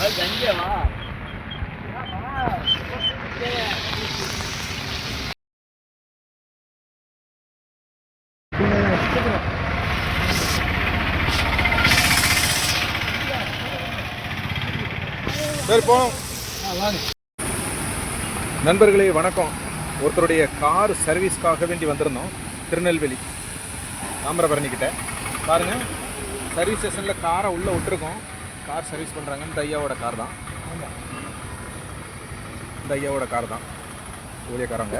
சரி போனோம். நண்பர்களே வணக்கம். ஒருத்தருடைய கார் சர்வீஸ்க்காக வேண்டி வந்திருந்தோம். திருநெல்வேலி தாமிரபரணிக்கிட்ட பாருங்கள், சர்வீஸ் ஸ்டேஷனில் காரை உள்ளே விட்டுருக்கோம். கார் சர்வீஸ் பண்ணுறாங்க. இந்த ஐயாவோட கார் தான், இந்த ஐயாவோட கார் தான், ஊழியக்காரங்க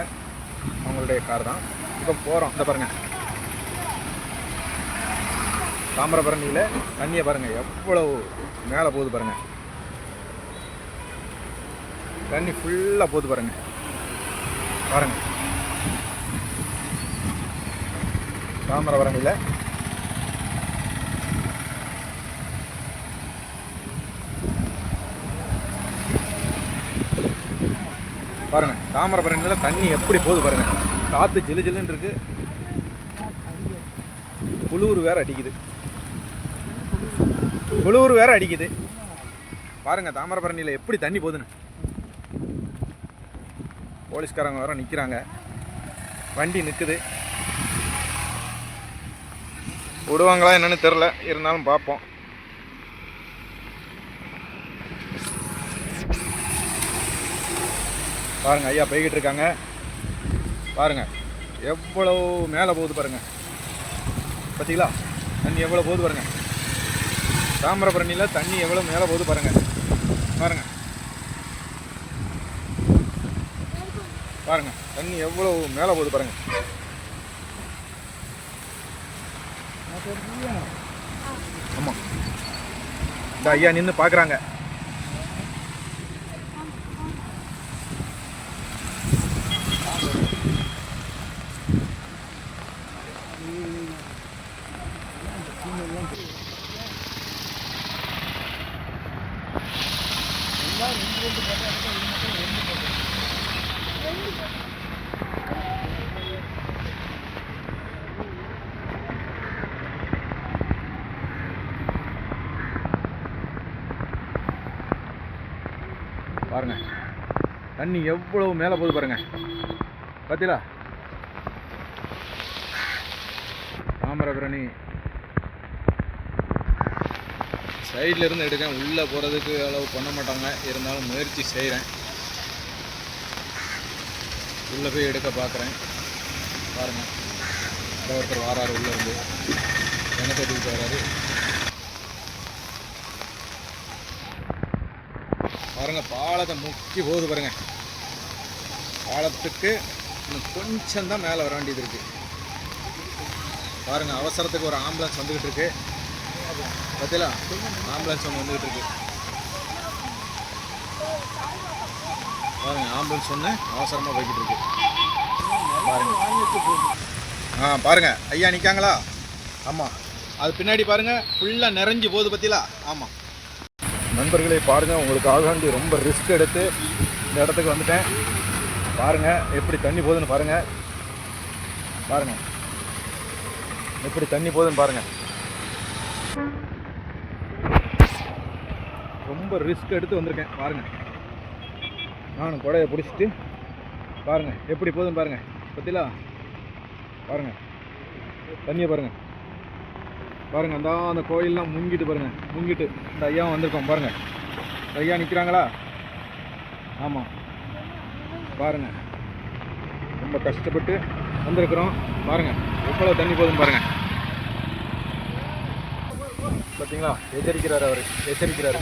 அவங்களுடைய கார் தான். இப்போ போகிறோம். இந்த பாருங்கள், தாமிரபரணியில் தண்ணியை பாருங்கள் எவ்வளவு மேலே போகுது பாருங்கள். தண்ணி ஃபுல்லாக போகுது பாருங்கள். பாருங்கள், தாமிரபரணியில் பாருங்கள், தாமிரபரணியில் தண்ணி எப்படி போகுது பாருங்கள். காற்று ஜிலு ஜிலுன்னு இருக்கு, குளிர் வேற அடிக்குது, குளிர் வேற அடிக்குது. பாருங்கள் தாமிரபரணியில் எப்படி தண்ணி போகுதுன்னு. போலீஸ்காரங்க வேற நிற்கிறாங்க, வண்டி நிற்குது. விடுவாங்களா என்னன்னு தெரில, இருந்தாலும் பார்ப்போம். பாருங்கள் ஐயா போய்கிட்டு இருக்காங்க. பாருங்கள் எவ்வளோ மேலே போகுது பாருங்கள். பார்த்தீங்களா தண்ணி எவ்வளோ போகுது பாருங்கள். தாமிரபரணியில் தண்ணி எவ்வளோ மேலே போகுது பாருங்கள். பாருங்கள் பாருங்கள் தண்ணி எவ்வளோ மேலே போகுது பாருங்கள். ஆமாம், இந்த ஐயா நின்று பார்க்குறாங்க. பாருங்க தண்ணி எவ்வளவு மேலே போகுது பாருங்க. பார்த்தீங்களா தாமிரபரணி சைடில் இருந்து எடுக்கேன். உள்ளே போகிறதுக்கு அளவு பண்ண மாட்டாங்க, இருந்தாலும் முயற்சி செய்கிறேன். உள்ளே போய் எடுக்க பார்க்குறேன். பாருங்கள் ஒருத்தர் வாராரு, உள்ளே இருந்து எனக்கு எடுத்துக்கிட்டு வராரு. பாருங்கள் பாலத்தை முக்கி போகுது பாருங்கள். பாலத்துக்கு இன்னும் கொஞ்சம் தான் மேலே வர வேண்டியது இருக்குது. பாருங்கள் அவசரத்துக்கு ஒரு ஆம்புலன்ஸ் வந்துக்கிட்டு இருக்கு. பார்த்தீங்களா ஆம்புலன்ஸ் ஒன்று வந்துக்கிட்டு இருக்கு. பாருங்கள் ஆம்புலன்ஸ் ஒன்று அவசரமாக போய்கிட்டு இருக்கு. பாருங்கள் பாருங்கள் ஐயா நிற்காங்களா? ஆமாம், அது பின்னாடி பாருங்கள் ஃபுல்லாக நிறைஞ்சி போகுது. பார்த்தீங்களா? ஆமாம் நண்பர்களே பாருங்கள், உங்களுக்காக வேண்டி ரொம்ப ரிஸ்க் எடுத்து இந்த இடத்துக்கு வந்துட்டேன். பாருங்கள் எப்படி தண்ணி போகுதுன்னு பாருங்கள். பாருங்கள் எப்படி தண்ணி போகுதுன்னு பாருங்கள். ரொம்ப ரிஸ்க் எடுத்து வந்திருக்கேன். பாருங்கள் நானும் கொடையை பிடிச்சிட்டு பாருங்கள் எப்படி போகுதுன்னு பாருங்கள். பார்த்தீங்களா? பாருங்கள் தண்ணியை பாருங்கள். பாருங்கள் அந்த கோயிலெலாம் முங்கிட்டு பாருங்கள், முங்கிட்டு இந்த ஐயாவும் வந்திருக்கோம். பாருங்கள் ஐயா நிற்கிறாங்களா? ஆமாம் பாருங்கள் ரொம்ப கஷ்டப்பட்டு வந்திருக்கிறோம். பாருங்கள் எவ்வளோ தண்ணி போகுதுன்னு பாருங்கள். பார்த்தீங்களா? எச்சரிக்கிறார், அவர் எச்சரிக்கிறாரு.